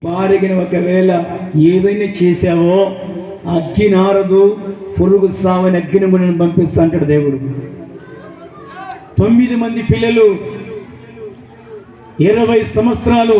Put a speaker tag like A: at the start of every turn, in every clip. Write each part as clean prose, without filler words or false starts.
A: భార్యని ఒకవేళ ఏదైనా చేశావో అగ్గి నారదు, పురుగు సావని అగ్గిని కూడా నేను పంపిస్తా అంటాడు దేవుడు. 9 మంది పిల్లలు 20 సంవత్సరాలు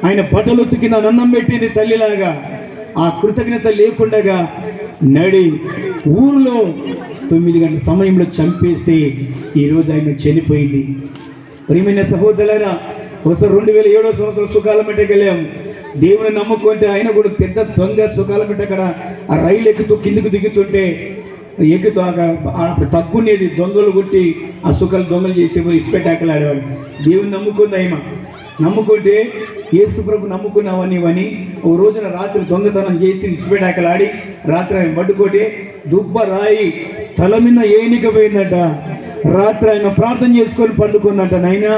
A: ఆయన బట్టలు ఉతికిన అన్నం పెట్టింది తల్లిలాగా. ఆ కృతజ్ఞత లేకుండగా నడి ఊరిలో 9 గంటల సమయంలో చంపేస్తే ఈరోజు ఆయన చనిపోయింది. ప్రియమైన సహోదరులారా, ఒకసారి 2007వ సంవత్సరం సుఖాలమెట్టకి వెళ్ళాము. దేవుని నమ్ముకుంటే ఆయన కూడా పెద్ద దొంగ సుఖాలమెట్ట అక్కడ ఆ రైలు ఎక్కుతూ కిందికి దిగుతుంటే ఎక్కుతూ తక్కువనేది దొంగలు కొట్టి ఆ సుఖాలు దొంగలు చేసేవారు, ఇస్పెటాకలు ఆడేవాళ్ళు. దేవుని నమ్ముకుంది ఆయన. నమ్ముకుంటే యేసు ప్రభు నమ్ముకున్నావని ఓ రోజున రాత్రి దొంగతనం చేసి ఇస్పెటాకలు ఆడి రాత్రి ఆయన పట్టుకోటే దుబ్బ రాయి తల మీద ఏనికపోయిందట. రాత్రి ఆయన ప్రార్థన చేసుకొని పండుకుందట. నైనా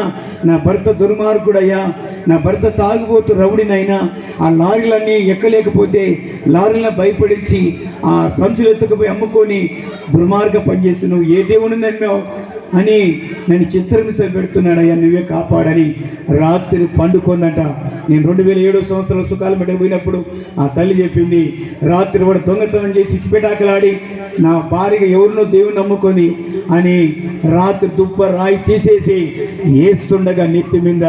A: నా భర్త దుర్మార్గుడయ్యా, నా భర్త తాగుబోతు రౌడినైనా, ఆ లారీలన్నీ ఎక్కలేకపోతే లారీలను భయపడించి ఆ సంచులు ఎత్తుకుపోయి అమ్ముకొని దుర్మార్గ పనిచేసి నువ్వు ఏ దేవుని నమ్మావు అని నన్ను చిత్రహింస పెడుతున్నాడయ్యా, నువ్వే కాపాడని రాత్రి పండుకుందట. నేను 2007వ సంవత్సరం సుఖాలమెట్ట పోయినప్పుడు ఆ తల్లి చెప్పింది, రాత్రి కూడా దొంగతనం చేసి ఇసిపెటాకలాడి నా భార్యగా ఎవరినో దేవుని నమ్ముకొని అని రాత్రి దుబ్బ రాయి తీసేసి వేస్తుండగా నెత్తి మీద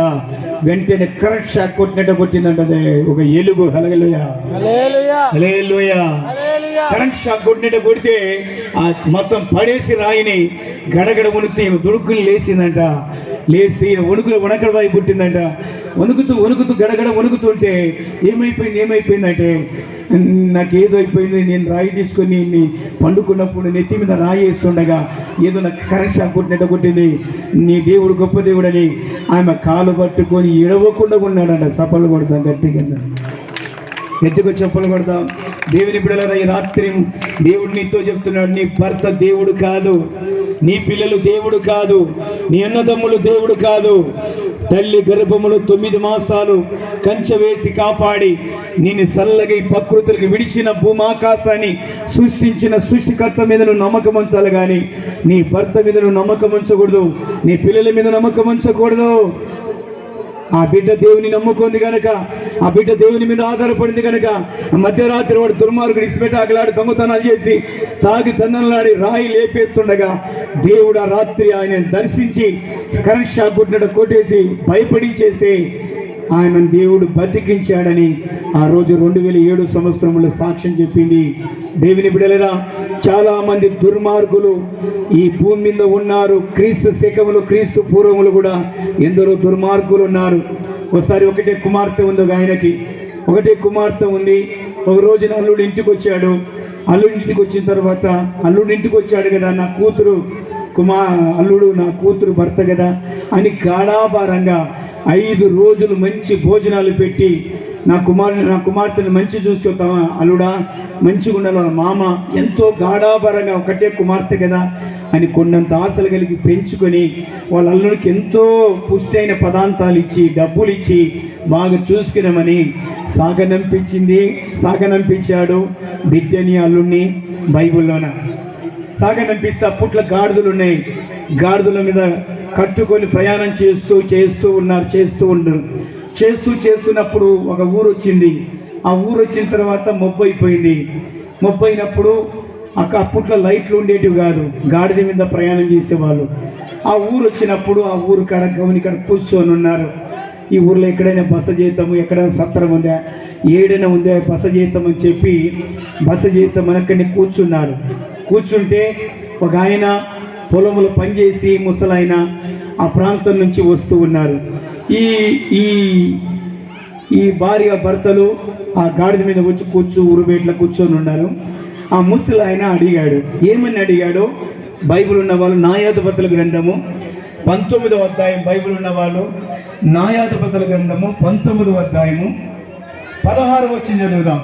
A: వెంటనే కరెక్ట్ షాక్ కొట్టినట్టు కొట్టిందంట ఒక ఎలుగు. హల్లెలూయా హల్లెలూయా. కరెంట్ షాక్ కొట్టినట్టు కొడితే ఆ మొత్తం పడేసి రాయిని గడగడ వణుకుతూ దుడుకుని లేచిందంట. లేచి వణకడవాయి పుట్టిందంట. వణుకుతూ గడగడ వణుకుతుంటే ఏమైపోయిందంటే నాకేదో అయిపోయింది. నేను రాయి తీసుకొని పండుకున్నప్పుడు నెత్తి మీద రాయి వేస్తుండగా ఏదో నాకు కరెంట్ షాక్ కొట్టినట్టు కొట్టింది. నీ దేవుడు గొప్ప దేవుడని ఆమె కాలు పట్టుకొని ఎడవకుండా ఉన్నాడంట. సపలు కొడతాం గట్టిగా చెప్పులు కొడతాం. దేవుని బిడ్డలారా, ఈ రాత్రి దేవుడు నీతో చెప్తున్నాడు, నీ భర్త దేవుడు కాదు, నీ పిల్లలు దేవుడు కాదు, నీ అన్నదమ్ములు దేవుడు కాదు. తల్లి గర్భములు 9 మాసాలు కంచె వేసి కాపాడి నేను చల్లగా ఈ ప్రకృతులకు విడిచిన భూమాకాశాన్ని సృష్టించిన సృష్టికర్త మీద నువ్వు నమ్మకం ఉంచాలి, కానీ నీ భర్త మీద నువ్వు నమ్మకం ఉంచకూడదు, నీ పిల్లల మీద నమ్మకం ఉంచకూడదు. ఆ బిడ్డ దేవుని నమ్ముకుంది కనుక, ఆ బిడ్డ దేవుని మీద ఆధారపడింది కనుక మధ్యరాత్రి వాడు దుర్మార్గుడు ఇసుపెటాకలాడి దొంగతనాలు చేసి తాగి తందనలాడి రాయి లేపేస్తుండగా దేవుడు ఆ రాత్రి ఆయన దర్శించి కరెంట్ షాక్ కొట్టినట్టు కొట్టేసి భయపడించేస్తే ఆయన దేవుడు బతికించాడని ఆ రోజు 2007 సంవత్సరంలో సాక్ష్యం చెప్పింది. దేవుని బిడ్డలారా, చాలా మంది దుర్మార్గులు ఈ భూమి మీద ఉన్నారు. క్రీస్తు శకములు క్రీస్తు పూర్వములు కూడా ఎందరో దుర్మార్గులు ఉన్నారు. ఒకసారి ఒకటే కుమార్తె ఉంది ఆయనకి, ఒకటే కుమార్తె ఉంది. ఒక రోజున అల్లుడు ఇంటికి వచ్చాడు. అల్లుడి ఇంటికి వచ్చిన తర్వాత అల్లుడు ఇంటికి వచ్చాడు కదా, నా కూతురు అల్లుడు నా కూతురు భర్త కదా అని గాఢాభారంగా 5 రోజులు మంచి భోజనాలు పెట్టి నా కుమార్తెను మంచి చూసుకుంటావా అల్లుడా, మంచిగా ఉండాలి, మామ ఎంతో గాఢాభారంగా ఒకటే కుమార్తె కదా అని కొన్నంత ఆశలు కలిగి పెంచుకొని వాళ్ళ అల్లుడికి ఎంతో పుష్టి అయిన పదార్థాలు ఇచ్చి డబ్బులు ఇచ్చి బాగా చూసుకున్నామని సాగనంపించాడు బిడ్డని అల్లుడిని. బైబిల్లోన సాగనంపిస్తే అప్పట్లో గాడిదలు ఉన్నాయి, గాడిదల మీద కట్టుకొని ప్రయాణం చేస్తున్నప్పుడు ఒక ఊరు వచ్చింది. ఆ ఊరు వచ్చిన తర్వాత మొబ్బు అయిపోయింది. మొబ్బు అయినప్పుడు అప్పట్లో లైట్లు ఉండేటివి కాదు, గాడిద మీద ప్రయాణం చేసేవాళ్ళు. ఆ ఊరు వచ్చినప్పుడు ఆ ఊరు కాడ గమని కాడ కూర్చొని ఉన్నారు. ఈ ఊర్లో ఎక్కడైనా బస చేద్దాము, ఎక్కడైనా సత్రం ఉందా, ఏడైనా ఉందా బస చేద్దామని చెప్పి బస చేద్దామని అక్కడిని కూర్చున్నారు. కూర్చుంటే ఒక ఆయన పొలములు పనిచేసి ముసలాయన ఆ ప్రాంతం నుంచి వస్తూ ఉన్నారు. ఈ భార్య భర్తలు ఆ గాడిద మీద వచ్చి ఊరుబేట్ల కూర్చొని ఉన్నారు. ఆ ముసలాయన అడిగాడు. ఏమని అడిగాడో బైబిల్ ఉన్నవాళ్ళు న్యాయాధిపతుల గ్రంథము 19వ అధ్యాయం, బైబిల్ ఉన్నవాళ్ళు న్యాయాధిపతుల గ్రంథము 19వ అధ్యాయము 16వ వచనం చదువుదాం.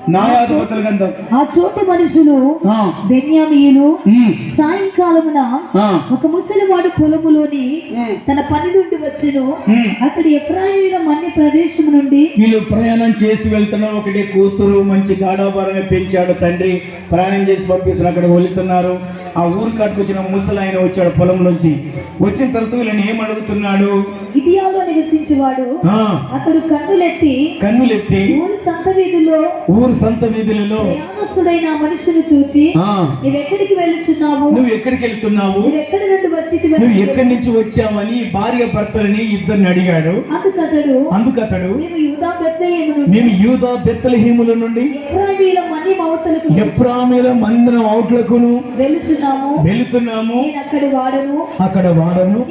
A: న్యాయాధిపతుల గ్రంథం.
B: ఆ చోటు మనుషులు
A: ఆ,
B: బెన్యామీయులు
A: ఉమ్,
B: సాయంకాలమున
A: ఆ,
B: ఒక ముసలివాడు పొలములోని తన పని నుండి వచ్చెను.
A: ఉమ్.
B: అతడు ఎఫ్రాయిముల మన్య ప్రదేశం నుండి
A: వీళ్ళు ప్రయాణం చేసి వెళ్తున్నారు. ఒకటి కూతురు మంచి గాఢాభారంగా పెంచాడు తండ్రి. ప్రయాణం చేసి పంపిస్తున్నారు. అక్కడ వెళుతున్నారు. ఆ ఊరు కాటుకు వచ్చిన ముసలి ఆయన వచ్చాడు పొలం నుంచి. వచ్చిన తర్వాత వీళ్ళని ఏమడుగుతున్నాడు?
B: గిబియాలో నివసించేవాడు.
A: ఆ,
B: అతడు
A: కన్నులెత్తి
B: ఊరు సంత
A: వీధులలో
B: ప్రయాణస్తుడైన ఆ మనుషుని చూచి,
A: ఆ,
B: నీవెక్కడికి వెళ్ళుచున్నావు?
A: నువ్వు ఎక్కడికి వెళ్తున్నావు?
B: నువ్వెక్కడి నుండి
A: నువ్వు ఎక్కడి నుంచి వచ్చావని భార్య భర్తలని ఇద్దరిని అడిగాడు. అందుకతడు మేము యూదా బెత్లెహేముల నుండి ఎఫ్రాయిముల మందిరం అవుట్లకును వెళుతున్నాము. అక్కడ వాడను.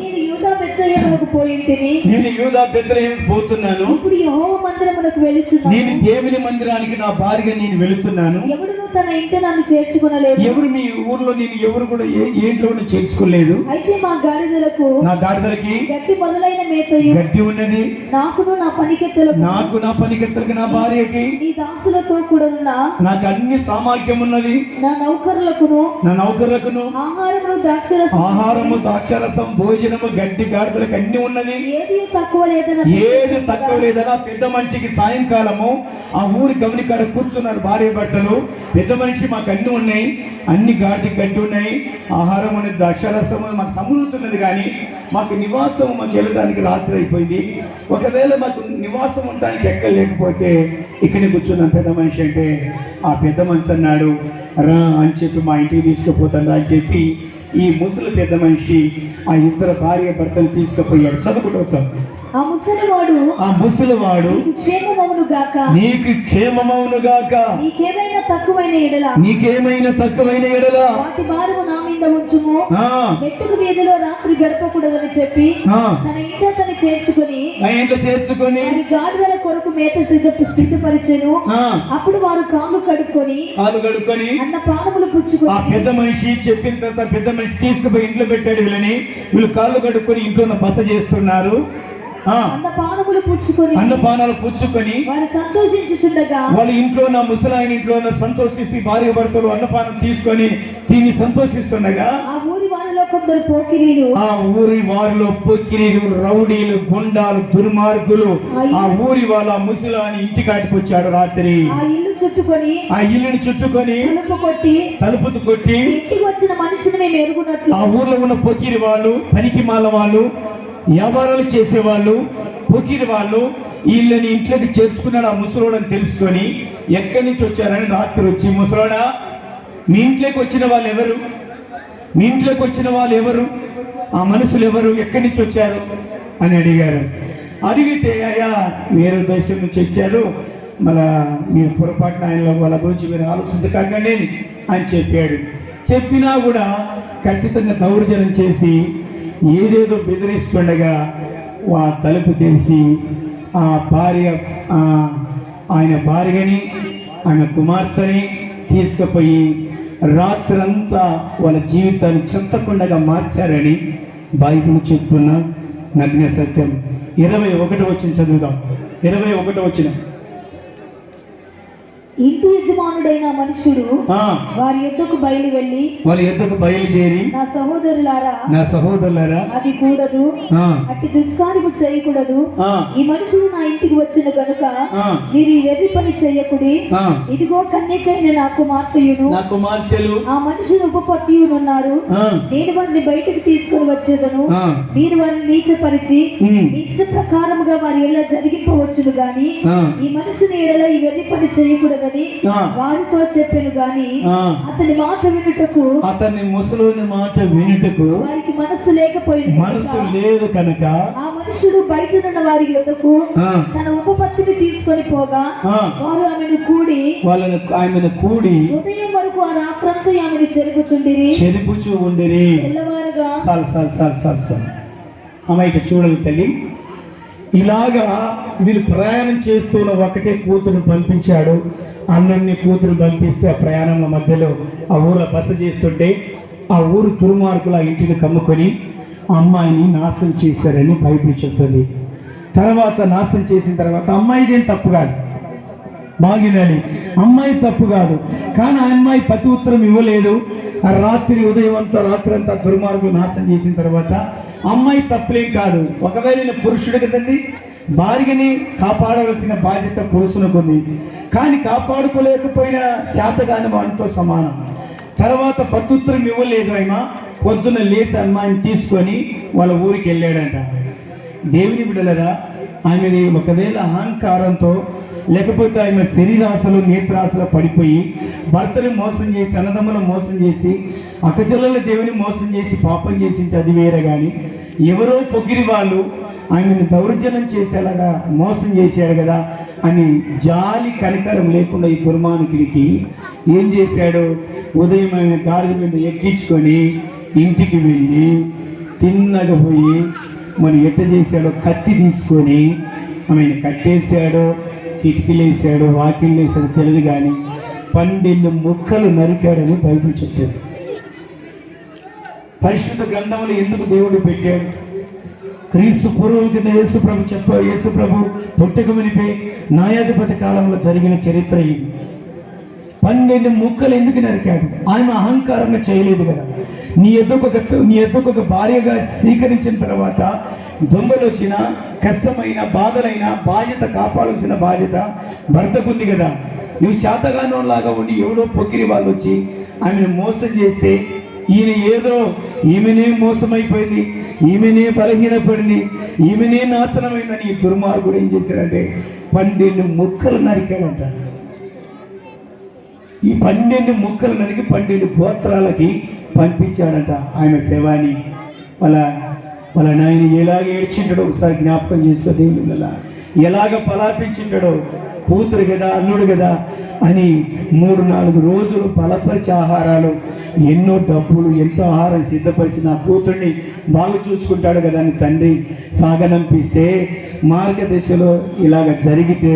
A: నేను యూదా బెత్లెహేముకు పోతున్నాను. నేను దేవుని మందిరానికి నా భార్య నేను వెళుతున్నాను.
B: తన ఇంట నన్ను చేర్చుకునలేదు.
A: ఎవరు మీ ఊర్లో నేను ఎవరు కూడా ఏ ఇంట్లోనూ చేర్చుకోలేదు.
B: అయితే నా గాడిదలకి గట్టి మొదలైన మేతయు
A: గట్టి ఉన్నది.
B: నాకు నా
A: పనికెత్తలకు నా భార్యకి
B: నీ దాసులతో కూడా
A: నాకు అన్ని సామాగ్యం ఉన్నది.
B: నా నౌకర్లకును
A: ఆహారము ద్రాక్షరసం భోజనము గడ్డి గాడిదలకు అన్ని ఉన్నది.
B: ఏది తక్కువ
A: లేదనా పెద్ద మనిషికి సాయంకాలము ఆ ఊరి గమని కాడ కూర్చున్నారు భార్య భర్తలు. పెద్ద మనిషి మాకు అన్ని ఉన్నాయి, అన్ని గడ్డి ఉన్నాయి, ఆహారం అనేది ద్రాక్షరసం మాకు సమృద్ధున్నది. కానీ మాకు నివాసం మాకు వెళ్ళడానికి రాత్రి అయిపోయింది. ఒకవేళ మాకు నివాసం ఉండడానికి ఎక్కడ లేకపోతే ఇక్కడే కూర్చున్నాం పెద్ద మనిషి అంటే. ఆ పెద్ద మనిషి అన్నాడు, రా అని చెప్పి మా ఇంటికి తీసుకుపోతాను అని చెప్పి ఈ ముసలి పెద్ద మనిషి ఆ ఇద్దరు భార్య భర్తలు తీసుకుపోయాడు. చదువుకుంటూ
B: ఆ ముసలివాడు
A: నీకు క్షేమమవును గాక.
B: నీకేమైనా తక్కువైన ఎడల వాటి భారము నా మీద ఉంచుము. మెట్టుకు వీధిలో రాత్రి గడపకూడదని చెప్పి తన ఇంట తను చేర్చుకొని గాడిదల కొరకు మేత సిద్ధపరిచెను. అప్పుడు వారు కాళ్ళు కడుక్కొని అన్న పానములు పుచ్చుకొని.
A: ఆ పెద్ద మనిషి చెప్పిన తర్వాత పెద్ద మనిషి తీసుకుపోయి ఇంట్లో పెట్టాడు. వీళ్ళు కాళ్ళు కడుక్కొని ఇంట్లో బస చేస్తున్నారు. అన్నపానాలు పుచ్చుకొని
B: వారు సంతోషించుచుండగా
A: వాళ్ళ ఇంట్లో నా ముసలాయన ఇంట్లో సంతోషిస్తూ భార్య భర్తలు అన్నపానం తీసుకొని తిని సంతోషిస్తుండగా
B: ఆ ఊరి వారిలో కొందరు పోకిరీలు
A: రౌడీలు గుండాలు దుర్మార్గులు ఆ ఊరి వాళ్ళ ముసలాయన ఇంటికాటికి వచ్చాడు. రాత్రి
B: ఆ ఇల్లుని చుట్టుకొని
A: తలుపు కొట్టి
B: ఇంటికి వచ్చిన మనిషిని మేము ఎరుగునట్లు
A: ఆ ఊర్లో ఉన్న పొకిరి వాళ్ళు, పనికి మాల వాళ్ళు, వ్యాపారాలు చేసేవాళ్ళు, పొకిరి వాళ్ళు వీళ్ళని ఇంట్లోకి చేర్చుకున్నాడు ఆ ముసలోడని తెలుసుకొని ఎక్కడి నుంచి వచ్చారని రాత్రి వచ్చి, ముసలోడా మీ ఇంట్లోకి వచ్చిన వాళ్ళు ఎవరు? ఆ మనుషులు ఎవరు? ఎక్కడి నుంచి వచ్చారు అని అడిగారు. అడిగితే అయ్యా వేరే దేశం నుంచి వచ్చారు, మళ్ళా మీరు పొరపాటున ఆయనలో వాళ్ళ గురించి మీరు ఆలోచించకండి అని చెప్పాడు. చెప్పినా కూడా ఖచ్చితంగా దౌర్జన్యం చేసి ఏదేదో బెదిరిస్తుండగా ఆ తలుపు తెలిసి ఆ ఆయన భార్యని ఆయన కుమార్తెని తీసుకుపోయి రాత్రంతా వాళ్ళ జీవితాన్ని చింతకుండగా మార్చారని బైబిల్ చెప్తున్న నగ్న సత్యం. 21 వచ్చిన చదువుదాం. 21 వచ్చిన.
B: ఇంటి యజమానుడైన మనుషుడు వారి యొద్దకు
A: బయలుదేరి నా సహోదరులారా
B: అది కూడదు, అట్టి దుష్కార్యము చేయకూడదు. ఈ మనుషుడు నా ఇంటికి వచ్చిన గనుక మీరు ఈ వెర్రి పని చేయకుడి. ఇదిగో కన్యకైన నా కుమార్తెలు ఆ మనుషులు ఉపపత్తియునున్నారు. నేను వారిని బయటకు తీసుకుని వచ్చేదను. మీరు వారిని నీచపరిచి ఇష్ట ప్రకారముగా వారి ఎలా జరిగింపవచ్చును గాని ఈ మనుషుని ఎడల ఈ వెర్రి పని చేయకూడదు వారితో చెప్పాను గాని అతని ముసలోని మాట వినుటకు వారికి మనసు లేదు కనుక ఆ మనుషుడు బయటనున్న వారి యొద్దకు తన ఉపపత్తిని తీసుకొని పోగా వారు ఆమెను కూడి ఉదయం వరకు ఆ రాత్రంతా ఆమెను చెరుపుచూ ఉండిరి. తెల్లవారుగా అమ్మాయి చూడదు తల్లి. ఇలాగా వీళ్ళు ప్రయాణం చేస్తున్న ఒకటే కూతురు పంపించాడు. అన్నన్ని కూతురు పంపిస్తే ఆ ప్రయాణంలో మధ్యలో ఆ ఊర్లో బస చేస్తుంటే ఆ ఊరు దుర్మార్గుల ఇంటిని కమ్ముకొని ఆ అమ్మాయిని నాశనం చేశారని బైబిల్ చెప్తుంది. తర్వాత నాశనం చేసిన తర్వాత అమ్మాయిదేం తప్పు కాదు,
A: బాగా వినాలి. అమ్మాయి తప్పు కాదు, కానీ ఆ అమ్మాయి ప్రతి ఉత్తరం ఇవ్వలేదు. ఆ రాత్రి ఉదయం అంతా రాత్రి అంతా దుర్మార్గులు నాశనం చేసిన తర్వాత అమ్మాయి తప్పులేం కాదు. ఒకవేళ నేను పురుషుడు కదండి, భార్యని కాపాడవలసిన బాధ్యత పురుషునికుంది. కానీ కాపాడుకోలేకపోయిన శాతగాని వాటితో సమానం. తర్వాత ప్రత్యుత్తరం ఇవ్వలేదు. ఆయన పొద్దున్న లేచి అమ్మాయిని తీసుకొని వాళ్ళ ఊరికి వెళ్ళాడంట. దేవుని బిడ్డలరా, ఆమెని ఒకవేళ అహంకారంతో లేకపోతే ఆమె శరీరాశలు నేత్రాశలు పడిపోయి భర్తని మోసం చేసి, అన్నదమ్ములను మోసం చేసి, అక్కచెల్లెల దేవుని మోసం చేసి పాపం చేసి అది వేరే. కానీ ఎవరో పొగిరి వాళ్ళు ఆమెను దౌర్జన్యం చేసేలాగా మోసం చేశారు కదా అని జాలి కనికరం లేకుండా ఈ దుర్మార్గుడికి ఏం చేశాడు? ఉదయం ఆమె గాడిద మీద ఎక్కించుకొని ఇంటికి వెళ్ళి తిన్నగా పోయి మరి ఎట్ట చేశాడో కత్తి తీసుకొని ఆమెను కట్టేశాడో, కిటికీలు వేసాడు, వాకిళ్ళు వేసాడు తెలియదు. కానీ 12 ముక్కలు నరికాడని బైబిల్ చెప్పాడు. పరిశుద్ధ గ్రంథంలో ఎందుకు దేవుడు పెట్టాడు? క్రీస్తు పూర్వం కింద యేసు ప్రభు పుట్టక మునిపే న్యాయాధిపతి కాలంలో జరిగిన చరిత్ర ఇది. 12 ముక్కలు ఎందుకు నరికాడు? ఆయన అహంకారంగా చేయలేదు కదా. నీ ఎద్దుకు ఒక భార్యగా స్వీకరించిన తర్వాత దొంగలు వచ్చిన, కష్టమైన, బాధలైన బాధ్యత కాపాడాల్సిన బాధ్యత భర్తకుంది కదా. నువ్వు శాతగానంలాగా ఉండి ఎవడో పొగిరి వాళ్ళు వచ్చి ఆమెను మోసం చేస్తే ఈయన ఏదో ఈమెనే మోసమైపోయింది, ఈమెనే బలహీనపడింది, ఈమెనే నాశనమైందని ఈ దుర్మార్గుడు ఏం చేశాడంటే 12 ముక్కలు నరికాడంట. ఈ 12 ముక్కలు నరికి 12 గోత్రాలకి పంపించాడంట ఆయన శవాన్ని. వాళ్ళ నాయన ఎలాగ ఏడ్చింటాడో ఒకసారి జ్ఞాపకం చేసుకో. దేవుని వల్ల ఎలాగ పలాపించింటాడో, కూతురు కదా, అల్లుడు కదా అని 3-4 రోజులు బలపరిచే ఆహారాలు, ఎన్నో డబ్బులు, ఎంతో ఆహారం సిద్ధపరిచి నా కూతుర్ని బాగా చూసుకుంటాడు కదా అని తండ్రి సాగనంపిస్తే మార్గదశలో ఇలాగ జరిగితే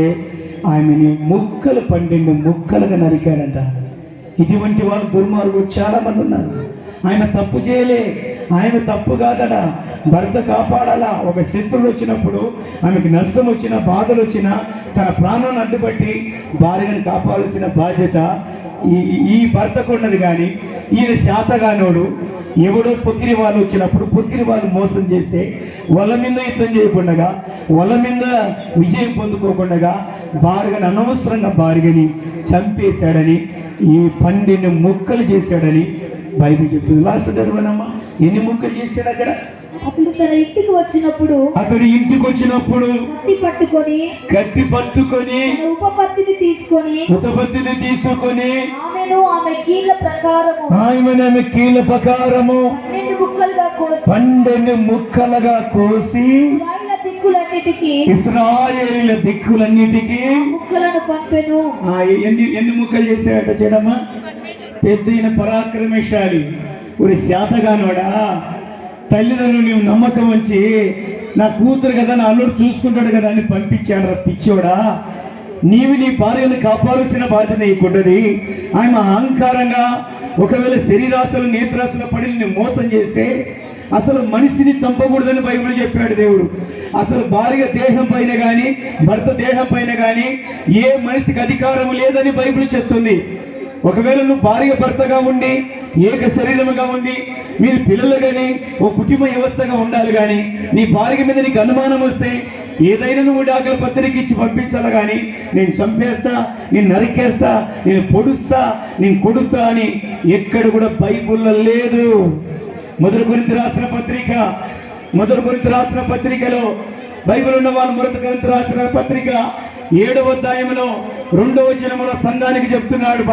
A: ఆమెని 12 ముక్కలుగా నరికాడంట. ఇటువంటి వాళ్ళు దుర్మార్గులు చాలామంది ఉన్నారు. ఆయన తప్పు చేయలే, ఆయన తప్పు కాదట. భర్త కాపాడాలా. ఒక శత్రువులు వచ్చినప్పుడు, ఆమెకు నష్టం వచ్చినా, బాధలు వచ్చినా తన ప్రాణాన్ని అడ్డుపట్టి భార్యను కాపాడాల్సిన బాధ్యత ఈ భర్తకు ఉన్నది. కానీ ఈయన శాతగానోడు ఎవడో పొక్కిరి వాళ్ళు వచ్చినప్పుడు పొక్కిరి వాళ్ళు మోసం చేస్తే వాళ్ళ మీద యుద్ధం చేయకుండా, వాళ్ళ మీద విజయం పొందుకోకుండా భార్యను అనవసరంగా భార్యని చంపేశాడని, ఈ 12 ముక్కలు చేశాడని బైబిల్ చెప్తుంది. లాస్ట్ చదవనమ్మా, ఎన్ని ముక్కలు చేశాడు అక్కడ?
B: అతడు తన ఇంటికి వచ్చినప్పుడు కత్తి పట్టుకొని ఉపపత్తిని తీసుకొని ఆమెను ఆమె కీళ్ళ ప్రకారము 12 ముక్కలుగా కోసి ఇశ్రాయేలీయుల దిక్కులన్నిటికీ ముక్కలను పంపెను. ఎన్ని ముక్కలు చేశాడట చూడమ్మా. పెద్దయిన పరాక్రమశాలి, ఒక శాతగానోడా, తల్లిదండ్రులు నీవు నమ్మకం ఉంచి నా కూతురు కదా, నా అల్లుడు చూసుకుంటాడు కదా అని పంపించాడు. పిచ్చోడా, నీవు నీ భార్యను కాపాడాల్సిన బాధ్యత నీకున్నది. ఆయన అహంకారంగా ఒకవేళ శరీరాశలు నేత్రాశలు పడి నేను మోసం చేస్తే అసలు మనిషిని చంపకూడదని బైబిల్ చెప్పాడు దేవుడు. అసలు భార్య దేహం పైన కానీ భర్త దేహం పైన కానీ ఏ మనిషికి అధికారం లేదని బైబిల్ చెప్తుంది. ఒకవేళ నువ్వు భార్య భర్తగా ఉండి ఏక శరీరముగా ఉండి మీరు పిల్లలు కానీ ఓ కుటుంబ వ్యవస్థగా ఉండాలి. కానీ నీ భార్య మీద నీకు అనుమానం వస్తే ఏదైనా నువ్వు డాక్టర్ పత్రిక ఇచ్చి పంపించాలి. కానీ నేను చంపేస్తా, నేను నరికేస్తా, నేను పొడుస్తా, నేను కొడుతా అని ఎక్కడ కూడా బైబిల్లో లేదు. మొదటి కొరింథీ రాసిన పత్రికలో బైబిల్ ఉన్న వాళ్ళు మొదటి కొరింథీ రాసిన పత్రిక 7వ అధ్యాయంలో 2వ వచనంలో సంఘానికి చెప్తున్నాడు.